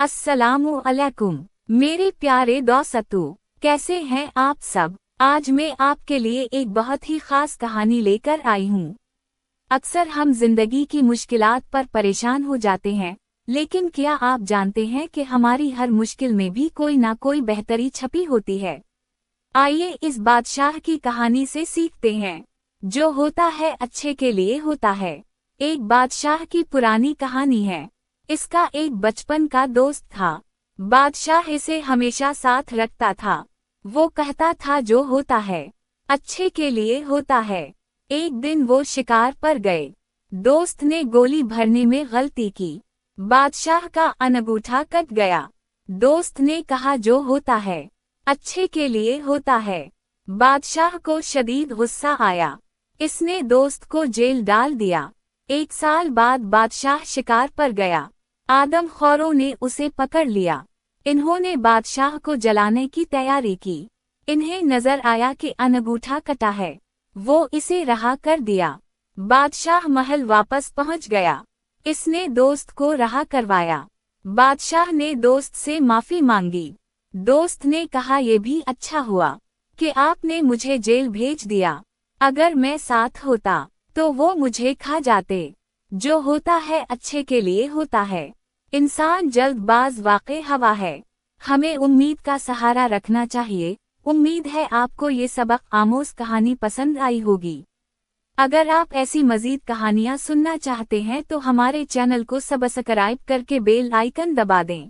अस्सलामु अलैकुम मेरे प्यारे दोस्तों, कैसे हैं आप सब। आज मैं आपके लिए एक बहुत ही खास कहानी लेकर आई हूँ। अक्सर हम जिंदगी की मुश्किलात पर परेशान हो जाते हैं, लेकिन क्या आप जानते हैं कि हमारी हर मुश्किल में भी कोई ना कोई बेहतरी छपी होती है। आइए इस बादशाह की कहानी से सीखते हैं। जो होता है अच्छे के लिए होता है। एक बादशाह की पुरानी कहानी है। इसका एक बचपन का दोस्त था। बादशाह इसे हमेशा साथ रखता था। वो कहता था जो होता है अच्छे के लिए होता है। एक दिन वो शिकार पर गए। दोस्त ने गोली भरने में गलती की। बादशाह का अंगूठा कट गया। दोस्त ने कहा जो होता है अच्छे के लिए होता है। बादशाह को शदीद गुस्सा आया। इसने दोस्त को जेल डाल दिया। 1 साल बाद बादशाह शिकार पर गया। आदमखोरों ने उसे पकड़ लिया। इन्होंने बादशाह को जलाने की तैयारी की। इन्हें नजर आया कि अंगूठा कटा है। वो इसे रहा कर दिया। बादशाह महल वापस पहुंच गया। इसने दोस्त को रहा करवाया। बादशाह ने दोस्त से माफी मांगी। दोस्त ने कहा ये भी अच्छा हुआ कि आपने मुझे जेल भेज दिया। अगर मैं साथ होता तो वो मुझे खा जाते। जो होता है अच्छे के लिए होता है। इंसान जल्दबाज वाक़ई हवा है। हमें उम्मीद का सहारा रखना चाहिए। उम्मीद है आपको ये सबक आमोज कहानी पसंद आई होगी। अगर आप ऐसी मज़ीद कहानियाँ सुनना चाहते हैं तो हमारे चैनल को सब्सक्राइब करके बेल आइकन दबा दें।